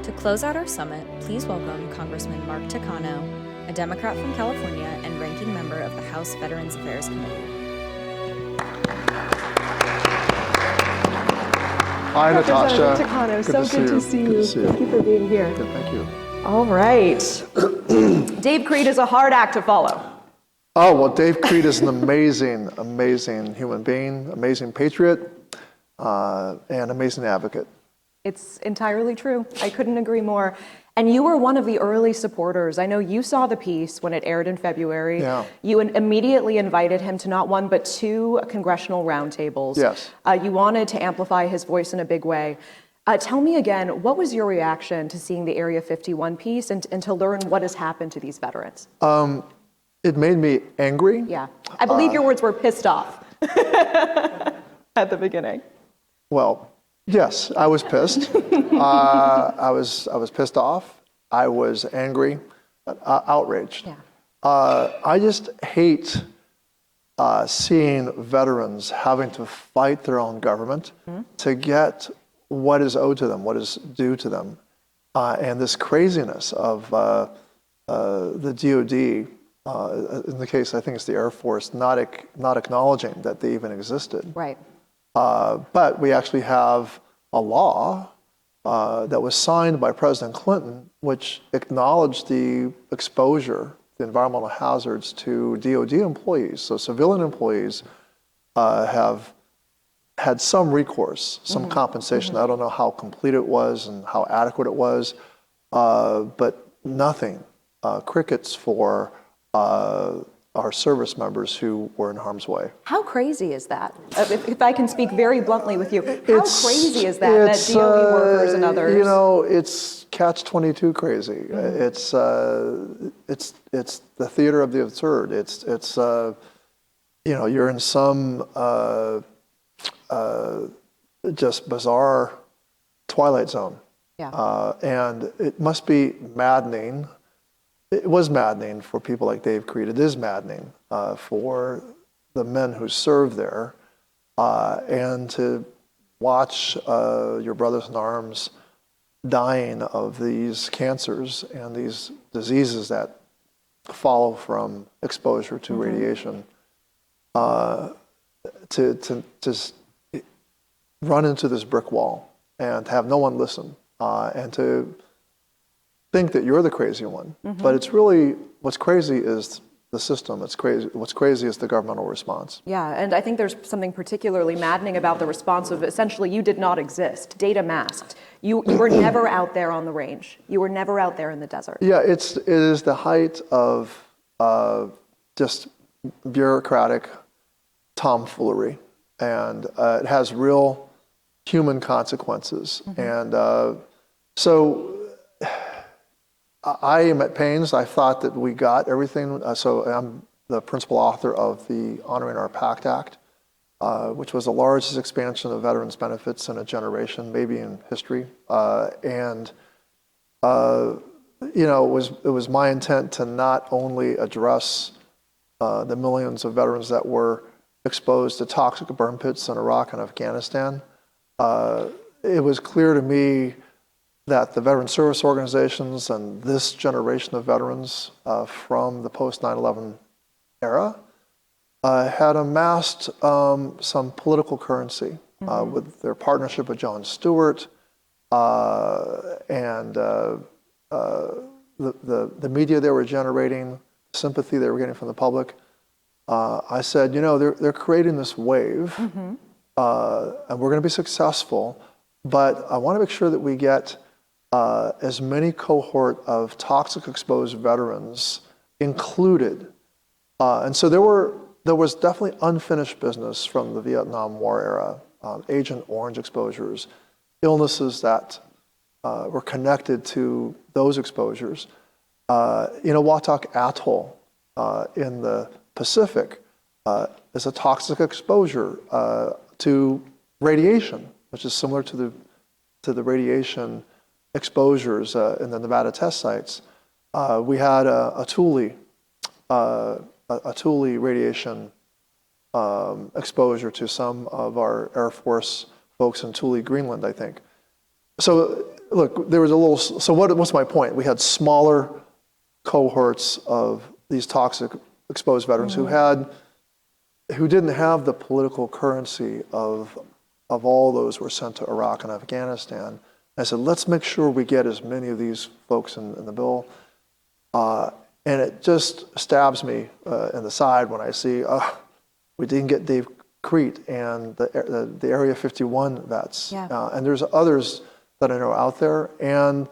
To close out our summit, please welcome Congressman Mark Takano, a Democrat from California and ranking member of the House Veterans Affairs Committee. Hi, Natasha. Takano, so good to see you. Thank you for being here. Good, thank you. All right. Dave Creed is a hard act to follow. Oh, well, Dave Creed is an amazing, amazing human being, amazing patriot, and amazing advocate. It's entirely true. I couldn't agree more. And you were one of the early supporters. I know you saw the piece when it aired in February. Yeah. You immediately invited him to not one, but two congressional roundtables. Yes. You wanted to amplify his voice in a big way. Tell me again, what was your reaction to seeing the Area 51 piece and to learn what has happened to these veterans? It made me angry. Yeah. I believe your words were pissed off at the beginning. Well, yes, I was pissed. I was pissed off. I was angry, outraged. Yeah. I just hate seeing veterans having to fight their own government to get what is owed to them, what is due to them, and this craziness of the DoD. In the case, I think it's the Air Force, not acknowledging that they even existed. Right. But we actually have a law that was signed by President Clinton, which acknowledged the exposure, the environmental hazards to DoD employees. So civilian employees have had some recourse, some compensation. I don't know how complete it was and how adequate it was, but nothing, crickets for our service members who were in harm's way. How crazy is that? If I can speak very bluntly with you, how crazy is that DoD workers and others? You know, it's catch-22 crazy. It's the theater of the absurd. It's you know, you're in some just bizarre twilight zone. Yeah. And it must be maddening. It was maddening for people like Dave Creed. It is maddening for the men who serve there, and to watch your brothers in arms dying of these cancers and these diseases that follow from exposure to radiation, to just run into this brick wall and have no one listen, and to think that you're the crazy one. But it's really, what's crazy is the system. It's crazy. What's crazy is the governmental response. Yeah, and I think there's something particularly maddening about the response of essentially you did not exist, data masked. You were never out there on the range. You were never out there in the desert. Yeah, it is the height of just bureaucratic tomfoolery, and it has real human consequences. And so I am at pains. I thought that we got everything. So I'm the principal author of the Honoring Our Pact Act, which was the largest expansion of veterans benefits in a generation, maybe in history. And you know, it was my intent to not only address the millions of veterans that were exposed to toxic burn pits in Iraq and Afghanistan. It was clear to me that the veteran service organizations and this generation of veterans from the post 9/11 era had amassed some political currency with their partnership with Jon Stewart and the media they were generating, sympathy they were getting from the public. I said, you know, they're creating this wave, and we're going to be successful, but I want to make sure that we get as many cohort of toxic exposed veterans included. And so there was definitely unfinished business from the Vietnam War era, Agent Orange exposures, illnesses that were connected to those exposures. You know, Watak Atoll in the Pacific is a toxic exposure to radiation, which is similar to the radiation exposures in the Nevada test sites. We had a Thule radiation exposure to some of our Air Force folks in Thule, Greenland, I think. So look, there was a little, so what's my point? We had smaller cohorts of these toxic exposed veterans who didn't have the political currency of all those who were sent to Iraq and Afghanistan. I said, let's make sure we get as many of these folks in the bill. And it just stabs me in the side when I see, we didn't get Dave Crete and the Area 51 vets. Yeah. And there's others that I know out there. And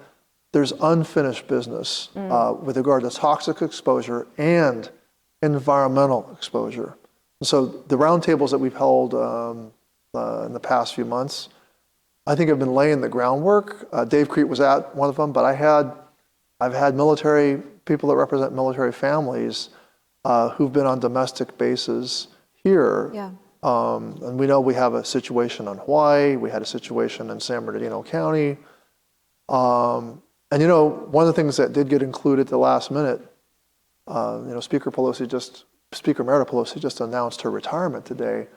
there's unfinished business with regard to toxic exposure and environmental exposure. And so the roundtables that we've held in the past few months, I think have been laying the groundwork. Dave Crete was at one of them, but I've had military people that represent military families who've been on domestic bases here. Yeah. And we know we have a situation on Hawaii. We had a situation in San Bernardino County. And you know, one of the things that did get included at the last minute, you know, Speaker Emerita Pelosi just announced her retirement today.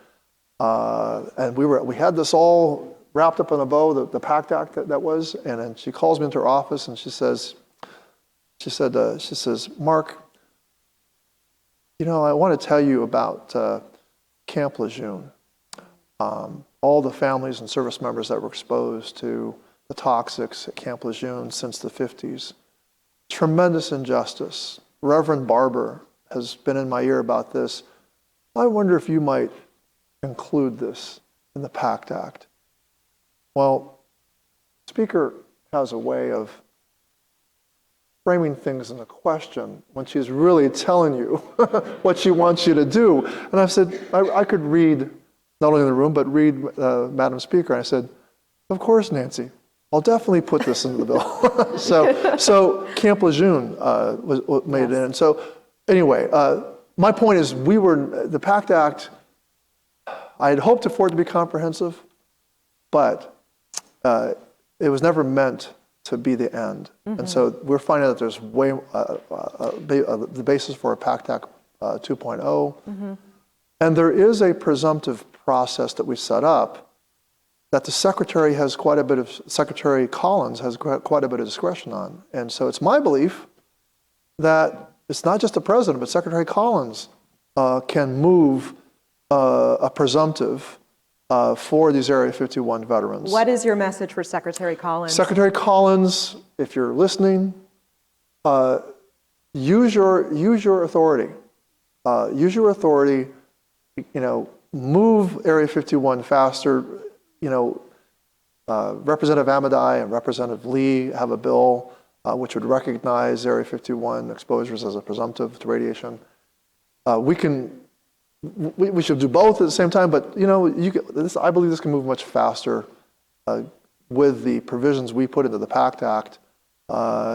And we had this all wrapped up in a bow, the PACT Act that was, and then she calls me into her office and she says, Mark, you know, I want to tell you about Camp Lejeune. All the families and service members that were exposed to the toxics at Camp Lejeune since the 50s. Tremendous injustice. Reverend Barber has been in my ear about this. I wonder if you might include this in the PACT Act. Well, the Speaker has a way of framing things in a question when she's really telling you what she wants you to do. And I've said, I could read, not only in the room, but read Madam Speaker. And I said, of course, Nancy, I'll definitely put this into the bill. so Camp Lejeune was made in. So anyway, my point is the PACT Act, I had hoped for it to be comprehensive, but it was never meant to be the end. And so we're finding that there's the basis for a PACT Act 2.0. And there is a presumptive process that we set up that the Secretary Collins has quite a bit of discretion on. And so it's my belief that it's not just the President, but Secretary Collins can move a presumptive for these Area 51 veterans. What is your message for Secretary Collins? Secretary Collins, if you're listening, use your authority. Use your authority. You know, move Area 51 faster. You know, Representative Amadai and Representative Lee have a bill which would recognize Area 51 exposures as a presumptive to radiation. We should do both at the same time, but you know, I believe this can move much faster with the provisions we put into the PACT Act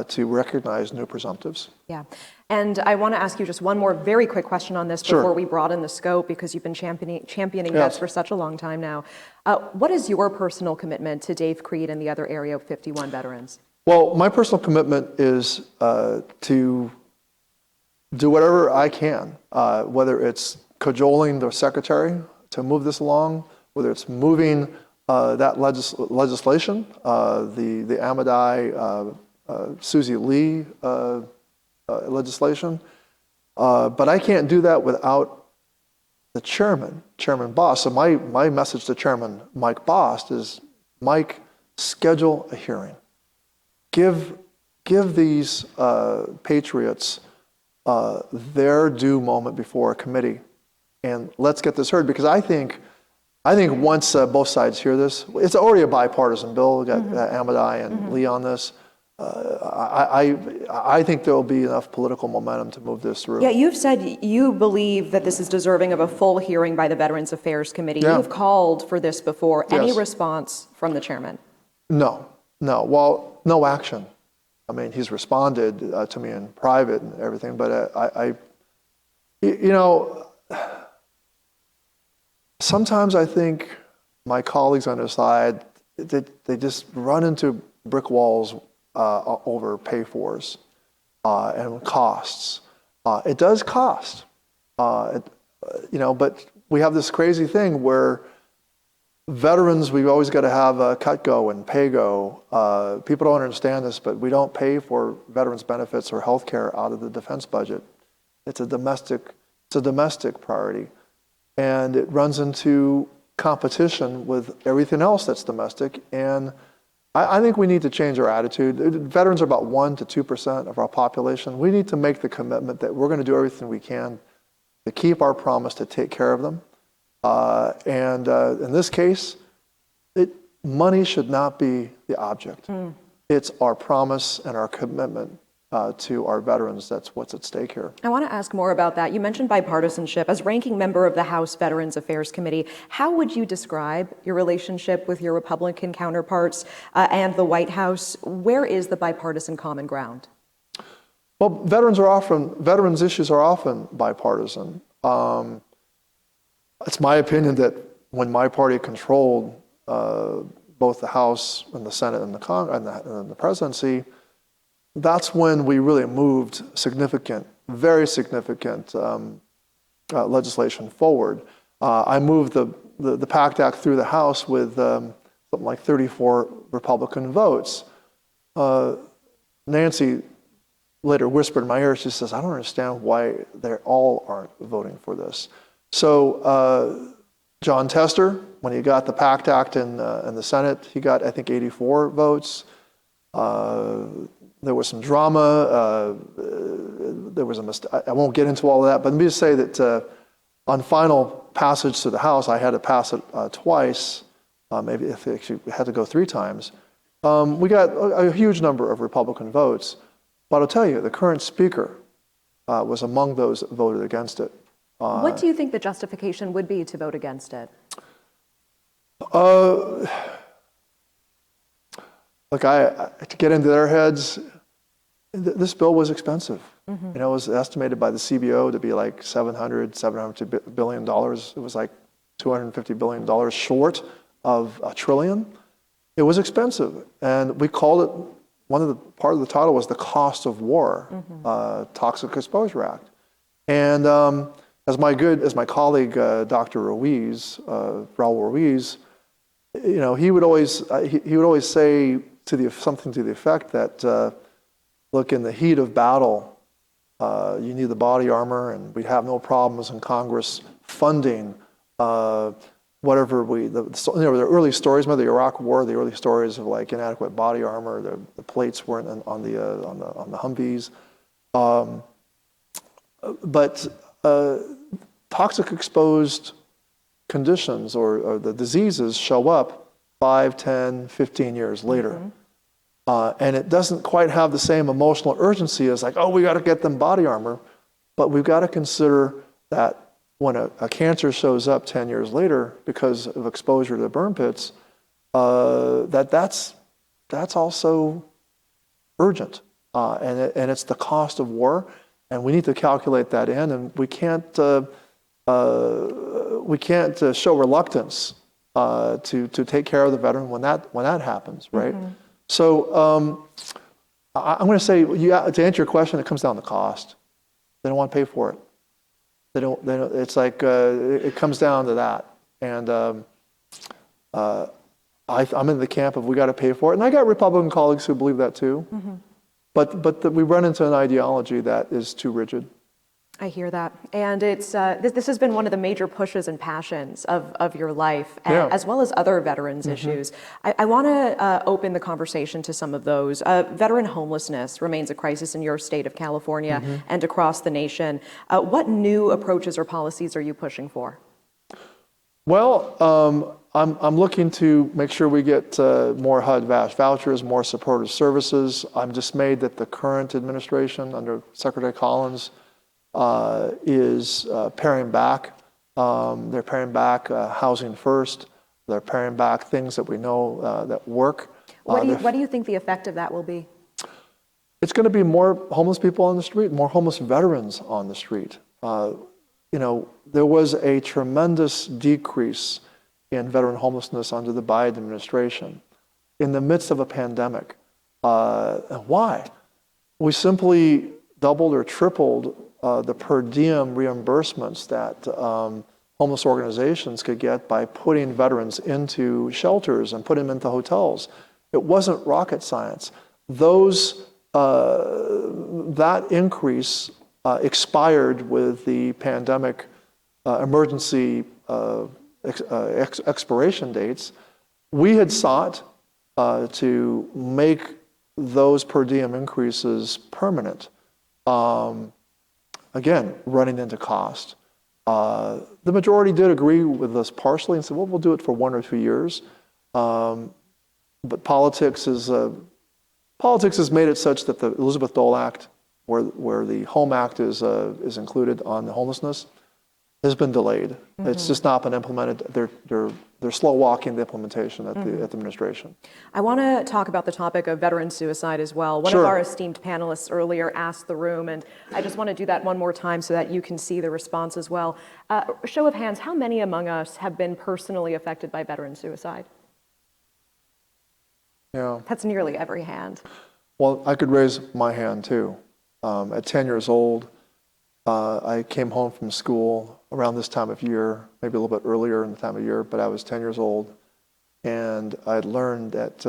to recognize new presumptives. Yeah. And I want to ask you just one more very quick question on this before we broaden the scope, because you've been championing this for such a long time now. What is your personal commitment to Dave Crete and the other Area 51 veterans? Well, my personal commitment is to do whatever I can, whether it's cajoling the Secretary to move this along, whether it's moving that legislation, the Amadai, Susie Lee legislation. But I can't do that without the Chairman Bost. So my message to Chairman Mike Bost is, Mike, schedule a hearing. Give these patriots their due moment before a committee, and let's get this heard. Because I think once both sides hear this, it's already a bipartisan bill. We got Amadai and Lee on this. I think there will be enough political momentum to move this through. Yeah, you've said you believe that this is deserving of a full hearing by the Veterans Affairs Committee. Yeah. You've called for this before. Any Yes. response from the chairman? No. Well, no action. I mean, he's responded to me in private and everything, but you know, sometimes I think my colleagues on the side, they just run into brick walls over pay-fors and costs. It does cost, you know, but we have this crazy thing where veterans, we've always got to have Cutco and Paygo. People don't understand this, but we don't pay for veterans benefits or health care out of the defense budget. It's a domestic priority. And it runs into competition with everything else that's domestic. And I think we need to change our attitude. Veterans are about 1% to 2% of our population. We need to make the commitment that we're going to do everything we can to keep our promise to take care of them. And in this case, money should not be the object. It's our promise and our commitment to our veterans. That's what's at stake here. I want to ask more about that. You mentioned bipartisanship. As ranking member of the House Veterans Affairs Committee, how would you describe your relationship with your Republican counterparts and the White House? Where is the bipartisan common ground? Well, veterans issues are often bipartisan. It's my opinion that when my party controlled both the House and the Senate and the presidency, that's when we really moved very significant legislation forward. I moved the PACT Act through the House with something like 34 Republican votes. Nancy later whispered in my ear, she says, I don't understand why they all aren't voting for this. So John Tester, when he got the PACT Act in the Senate, he got, I think, 84 votes. There was some drama. There was a mistake. I won't get into all of that, but let me just say that on final passage to the House, I had to pass it twice. Maybe if actually we had to go 3 times. We got a huge number of Republican votes. But I'll tell you, the current speaker was among those that voted against it. What do you think the justification would be to vote against it? Look, to get into their heads, this bill was expensive. You know, it was estimated by the CBO to be like $700 billion. It was like $250 billion short of $1 trillion. It was expensive, and we called it. Part of the title was the cost of war, Toxic Exposure Act, and as my colleague Dr. Ruiz, Raul Ruiz, you know, he would always say something to the effect that, look, in the heat of battle, you need the body armor, and we'd have no problems in Congress funding whatever the early stories, remember the Iraq War, the early stories of like inadequate body armor, the plates weren't on the Humvees, but toxic exposed conditions or the diseases show up 5, 10, 15 years later. And it doesn't quite have the same emotional urgency as like, oh, we got to get them body armor. But we've got to consider that when a cancer shows up 10 years later because of exposure to the burn pits, that's also urgent. And it's the cost of war. And we need to calculate that in. And we can't show reluctance to take care of the veteran when that happens, right? So I'm going to say, to answer your question, it comes down to cost. They don't want to pay for it. They don't. It's like it comes down to that. And I'm in the camp of we got to pay for it. And I got Republican colleagues who believe that too. But we run into an ideology that is too rigid. I hear that. And it's this has been one of the major pushes and passions of your life, as well as other veterans issues. I want to open the conversation to some of those. Veteran homelessness remains a crisis in your state of California and across the nation. What new approaches or policies are you pushing for? Well, I'm looking to make sure we get more HUD-VASH vouchers, more supportive services. I'm dismayed that the current administration under Secretary Collins is paring back. They're paring back housing first. They're paring back things that we know that work. What do you think the effect of that will be? It's going to be more homeless people on the street, more homeless veterans on the street. You know, there was a tremendous decrease in veteran homelessness under the Biden administration in the midst of a pandemic. Why? We simply doubled or tripled the per diem reimbursements that homeless organizations could get by putting veterans into shelters and putting them into hotels. It wasn't rocket science. That increase expired with the pandemic emergency expiration dates. We had sought to make those per diem increases permanent. Again, running into cost. The majority did agree with us partially and said, well, we'll do it for 1 or 2 years. But politics has made it such that the Elizabeth Dole Act, where the Home Act is included on the homelessness, has been delayed. Mm-hmm. It's just not been implemented. They're slow walking the implementation at the administration. I want to talk about the topic of veteran suicide as well. One Sure. of our esteemed panelists earlier asked the room, and I just want to do that one more time so that you can see the response as well. Show of hands, how many among us have been personally affected by veteran suicide? Yeah. That's nearly every hand. Well, I could raise my hand too. At 10 years old, I came home from school around this time of year, maybe a little bit earlier in the time of year, but I was 10 years old, and I had learned that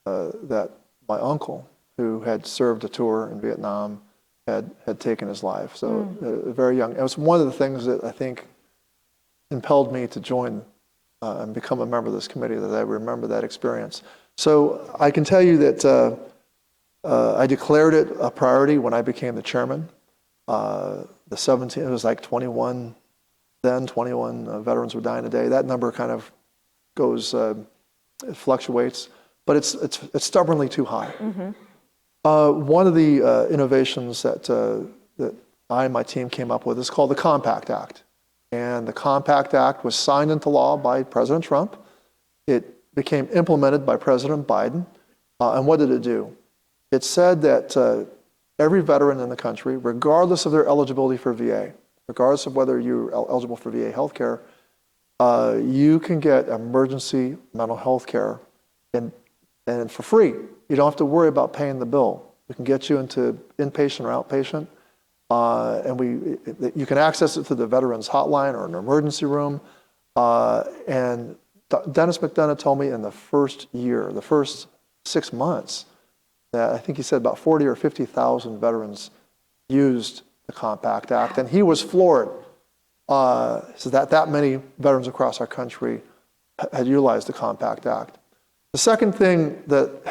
that my uncle, who had served a tour in Vietnam, had taken his life. So very young. It was one of the things that I think impelled me to join and become a member of this committee, that I remember that experience. So I can tell you that I declared it a priority when I became the chairman. It was like 21 veterans were dying a day. That number kind of goes, it fluctuates, but it's stubbornly too high. Mm-hmm. One of the innovations that I and my team came up with is called the Compact Act. And the Compact Act was signed into law by President Trump. It became implemented by President Biden. And what did it do? It said that every veteran in the country, regardless of their eligibility for VA, regardless of whether you're eligible for VA health care, you can get emergency mental health care and for free. You don't have to worry about paying the bill. We can get you into inpatient or outpatient, and you can access it through the Veterans Hotline or an emergency room. And Dennis McDonough told me in the first 6 months, that I think he said about 40 or 50,000 veterans used the Compact Act, and he was floored. So that many veterans across our country had utilized the Compact Act. The second thing that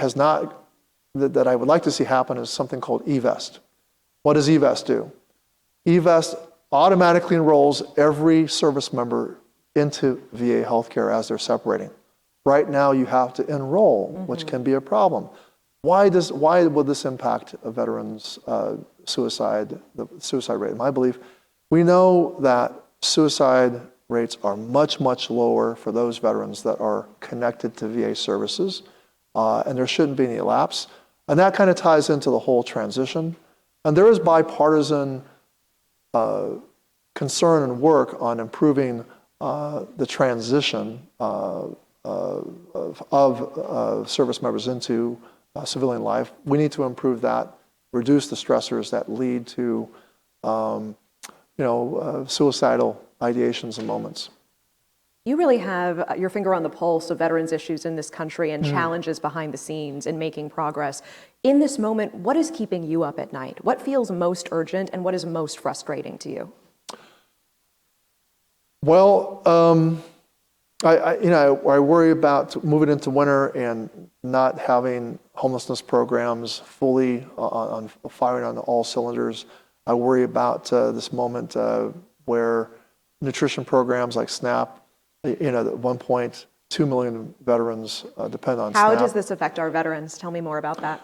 I would like to see happen is something called eVest. What does eVest do? eVest automatically enrolls every service member into VA healthcare as they're separating. Right now, you have to enroll, which can be a problem. Why will this impact a veteran's the suicide rate? In my belief, we know that suicide rates are much, much lower for those veterans that are connected to VA services, and there shouldn't be any lapse. And that kind of ties into the whole transition. And there is bipartisan concern and work on improving the transition of service members into civilian life. We need to improve that, reduce the stressors that lead to, suicidal ideations and moments. You really have your finger on the pulse of veterans' issues in this country and challenges behind the scenes in making progress. In this moment, what is keeping you up at night? What feels most urgent and what is most frustrating to you? Well, I worry about moving into winter and not having homelessness programs fully on firing on all cylinders. I worry about this moment where nutrition programs like SNAP, at 1.2 million veterans depend on SNAP. How does this affect our veterans? Tell me more about that.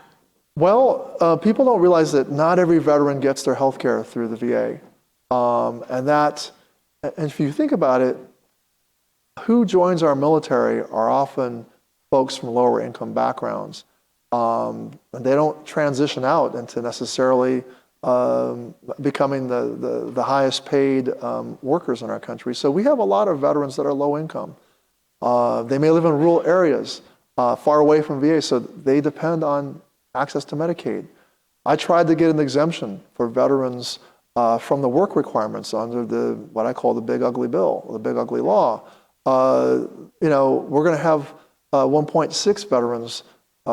Well, people don't realize that not every veteran gets their health care through the VA. And if you think about it, who joins our military are often folks from lower income backgrounds. And they don't transition out into necessarily becoming the highest paid workers in our country. So we have a lot of veterans that are low income. They may live in rural areas far away from VA, so they depend on access to Medicaid. I tried to get an exemption for veterans from the work requirements under what I call the big ugly bill, the big ugly law. We're going to have 1.6 veterans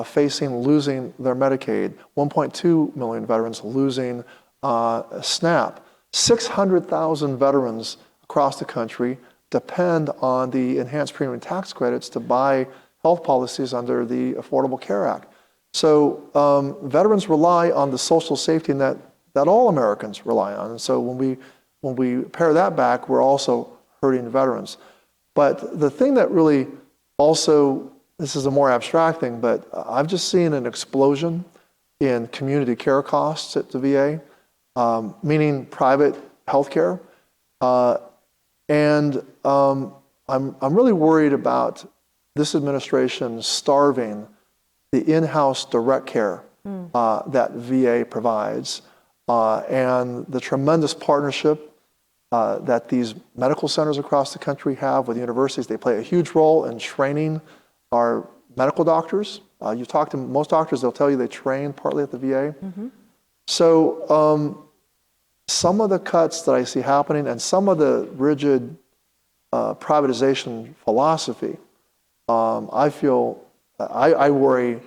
facing losing their Medicaid, 1.2 million veterans losing SNAP. 600,000 veterans across the country depend on the enhanced premium tax credits to buy health policies under the Affordable Care Act. So veterans rely on the social safety net that all Americans rely on. And so when we pare that back, we're also hurting veterans. But the thing that really also, this is a more abstract thing, but I've just seen an explosion in community care costs at the VA, meaning private healthcare. And I'm really worried about this administration starving the in-house direct care that VA provides, and the tremendous partnership that these medical centers across the country have with universities. They play a huge role in training our medical doctors. You talk to most doctors, they'll tell you they train partly at the VA. So some of the cuts that I see happening and some of the rigid privatization philosophy, I worry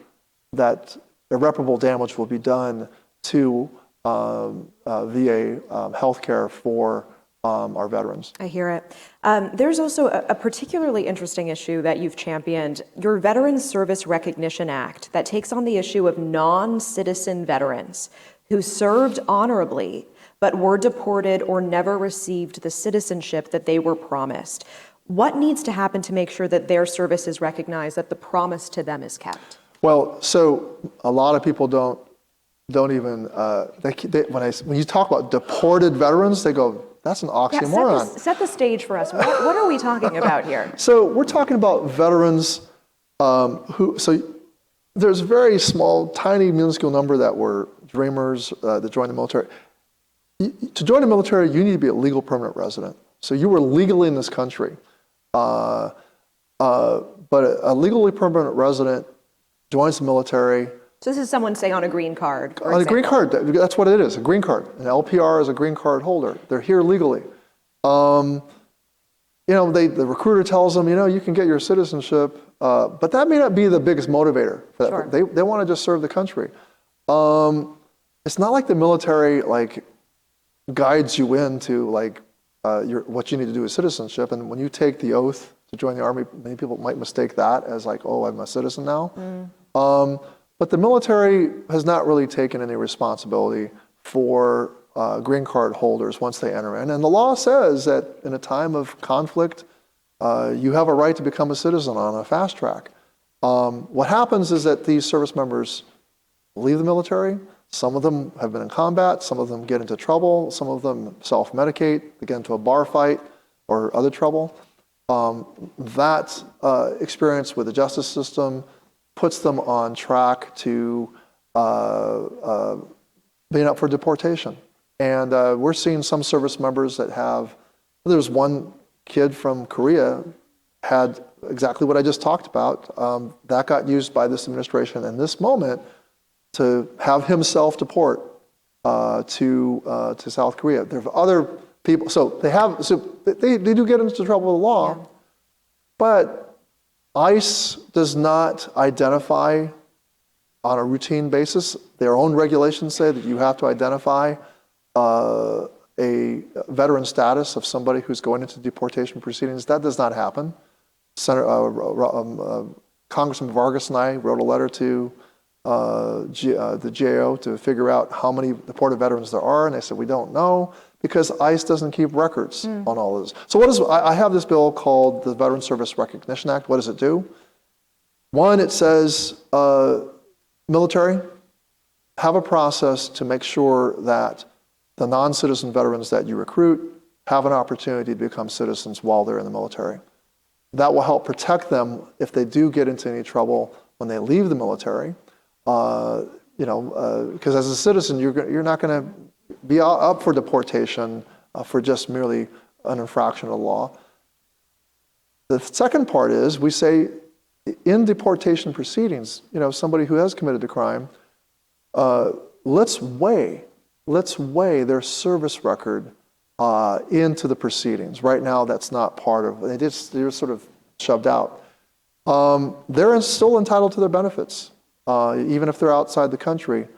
that irreparable damage will be done to VA healthcare for our veterans. I hear it. There's also a particularly interesting issue that you've championed, your Veterans Service Recognition Act, that takes on the issue of non-citizen veterans who served honorably but were deported or never received the citizenship that they were promised. What needs to happen to make sure that their service is recognized, that the promise to them is kept? Well, so a lot of people don't even, when you talk about deported veterans, they go, that's an oxymoron. Yeah, set the stage for us. What are we talking about here? So we're talking about veterans so there's a very small, tiny, minuscule number that were dreamers that joined the military. To join the military, you need to be a legal permanent resident. So you were legally in this country. But a legally permanent resident joins the military. So this is someone, say, on a green card. On a green card, that's what it is, a green card. An LPR is a green card holder. They're here legally. The recruiter tells them, you can get your citizenship, but that may not be the biggest motivator for that. Sure. They want to just serve the country. It's not like the military guides you into what you need to do with citizenship. And when you take the oath to join the Army, many people might mistake that as I'm a citizen now. But the military has not really taken any responsibility for green card holders once they enter in. And the law says that in a time of conflict, you have a right to become a citizen on a fast track. What happens is that these service members leave the military. Some of them have been in combat. Some of them get into trouble. Some of them self-medicate. They get into a bar fight or other trouble. That experience with the justice system puts them on track to being up for deportation. And we're seeing some service members that there's one kid from Korea had exactly what I just talked about. That got used by this administration in this moment to have him self-deport to South Korea. There are other people, they do get into trouble with the law, but ICE does not identify on a routine basis. Their own regulations say that you have to identify a veteran status of somebody who's going into deportation proceedings. That does not happen. Congressman Vargas and I wrote a letter to the GAO to figure out how many deported veterans there are, and they said, we don't know, because ICE doesn't keep records on all of this. So I have this bill called the Veterans Service Recognition Act. What does it do? One, it says, military, have a process to make sure that the non-citizen veterans that you recruit have an opportunity to become citizens while they're in the military. That will help protect them if they do get into any trouble when they leave the military. Because as a citizen, you're not going to be up for deportation for just merely an infraction of the law. The second part is we say in deportation proceedings, somebody who has committed a crime, let's weigh let's weigh their service record into the proceedings. Right now, that's not part of, they're sort of shoved out. They're still entitled to their benefits, even if they're outside the country.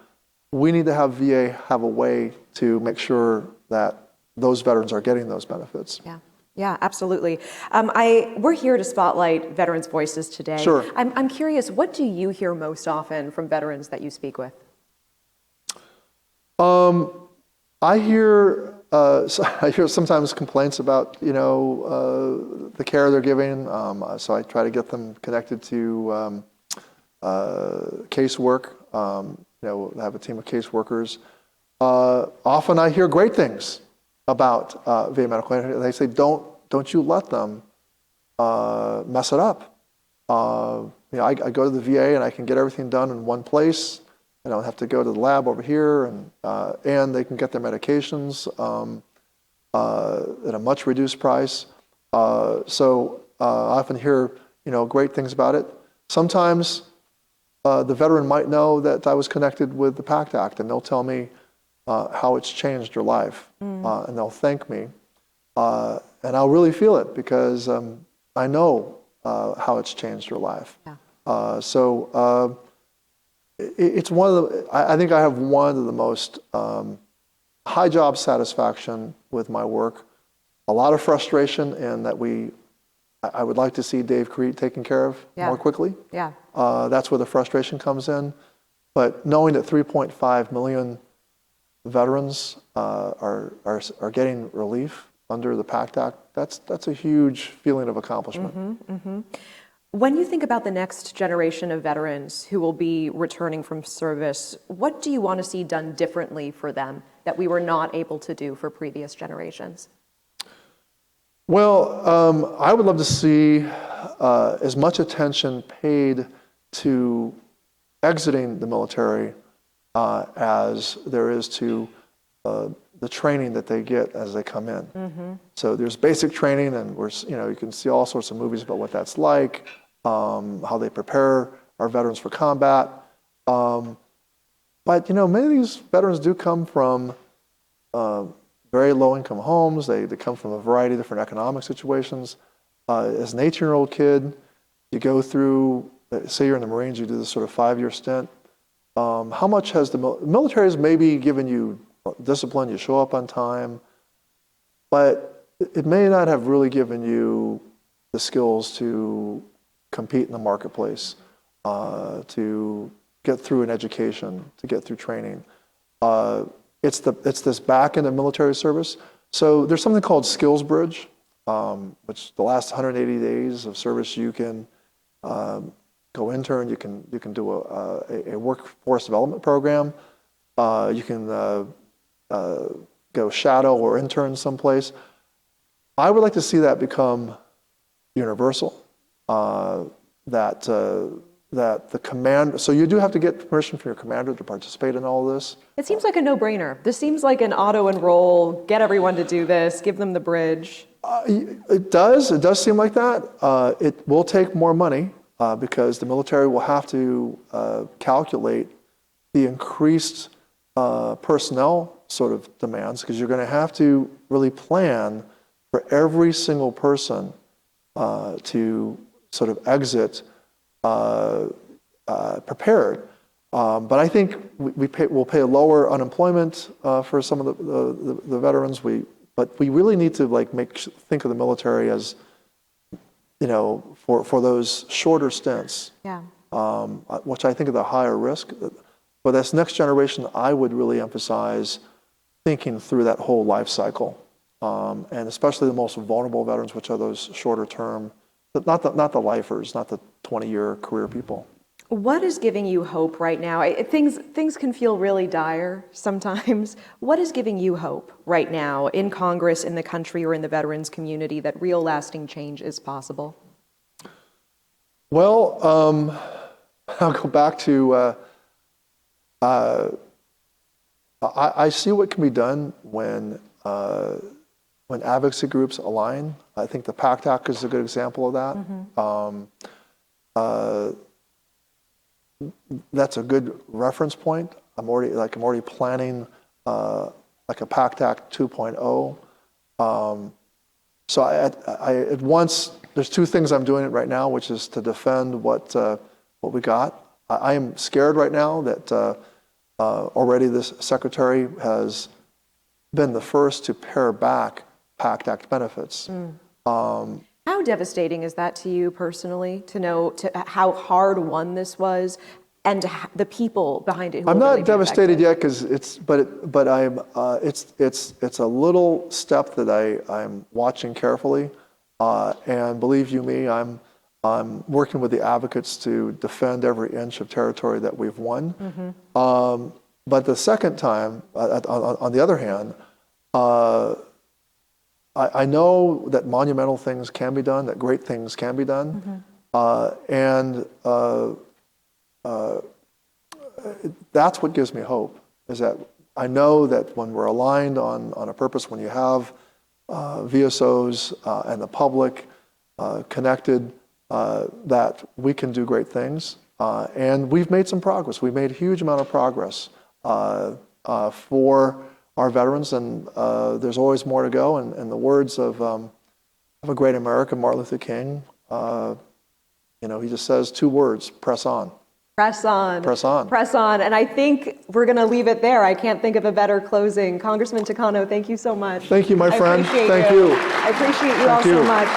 We need to have VA have a way to make sure that those veterans are getting those benefits. Yeah. Yeah, absolutely. We're here to spotlight veterans' voices today. Sure. I'm curious, what do you hear most often from veterans that you speak with? I hear sometimes complaints about the care they're giving. So I try to get them connected to casework. Have a team of caseworkers. Often I hear great things about VA medical aid. They say, don't you let them mess it up. I go to the VA and I can get everything done in one place. I don't have to go to the lab over here, and they can get their medications at a much reduced price. So I often hear great things about it. Sometimes the veteran might know that I was connected with the PACT Act, and they'll tell me how it's changed their life, and they'll thank me, and I'll really feel it because I know how it's changed their life. Yeah. It's one of the. I think I have one of the most high job satisfaction with my work. A lot of frustration, and that I would like to see Dave Crete taken care of more quickly. Yeah. That's where the frustration comes in. But knowing that 3.5 million veterans are getting relief under the PACT Act, that's a huge feeling of accomplishment. Mm-hmm, mm-hmm. When you think about the next generation of veterans who will be returning from service, what do you want to see done differently for them that we were not able to do for previous generations? Well, I would love to see as much attention paid to exiting the military as there is to the training that they get as they come in. Mm-hmm. So there's basic training, and you can see all sorts of movies about what that's like, how they prepare our veterans for combat. But many of these veterans do come from very low-income homes. They come from a variety of different economic situations. As an 18-year-old kid, you go through, say you're in the Marines, you do this sort of 5-year stint. How much has the military has maybe given you discipline, you show up on time, but it may not have really given you the skills to compete in the marketplace, to get through an education, to get through training. It's this back end of military service. So there's something called Skills Bridge, which the last 180 days of service you can go intern, you can do a workforce development program, you can go shadow or intern someplace. I would like to see that become universal. That the command, so you do have to get permission from your commander to participate in all of this. It seems like a no-brainer. This seems like an auto-enroll, get everyone to do this, give them the bridge. It does seem like that. It will take more money because the military will have to calculate the increased personnel sort of demands, because you're going to have to really plan for every single person to sort of exit prepared. But I think we'll pay a lower unemployment for some of the veterans. But we really need to think of the military as, for those shorter stints, Yeah. which I think are the higher risk. But this next generation, I would really emphasize thinking through that whole life cycle, and especially the most vulnerable veterans, which are those shorter term, not the lifers, not the 20-year career people. What is giving you hope right now? Things can feel really dire sometimes. What is giving you hope right now in Congress, in the country, or in the veterans community that real lasting change is possible? Well, I'll go back to I see what can be done when advocacy groups align. I think the PACT Act is a good example of that. Mm-hmm. That's a good reference point. I'm already planning like a PACT Act 2.0. So I at once, there's two things I'm doing right now, which is to defend what we got. I am scared right now that already this secretary has been the first to pare back PACT Act benefits. How devastating is that to you personally, to know how hard won this was, and the people behind it? I'm not devastated yet, because it's a little step that I'm watching carefully, and believe you me, I'm working with the advocates to defend every inch of territory that we've won. But the second time, on the other hand, I know that monumental things can be done, that great things can be done, and that's what gives me hope, is that I know that when we're aligned on a purpose, when you have VSOs and the public connected, that we can do great things. And we've made some progress. We've made a huge amount of progress for our veterans, and there's always more to go. And in the words of a great American, Martin Luther King, he just says two words: press on. Press on. Press on. Press on. And I think we're going to leave it there. I can't think of a better closing. Congressman Takano, thank you so much. Thank you, my friend. Thank you. I appreciate you all so much.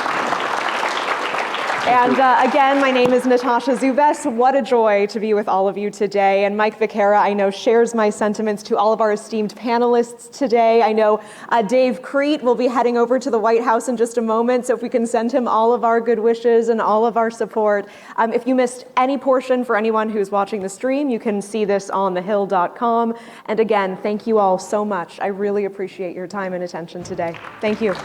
And again, my name is Natasha Zouves. What a joy to be with all of you today. And Mike Viqueira, I know, shares my sentiments to all of our esteemed panelists today. I know Dave Crete will be heading over to the White House in just a moment, so if we can send him all of our good wishes and all of our support. If you missed any portion, for anyone who's watching the stream, you can see this on thehill.com. And again, thank you all so much. I really appreciate your time and attention today. Thank you.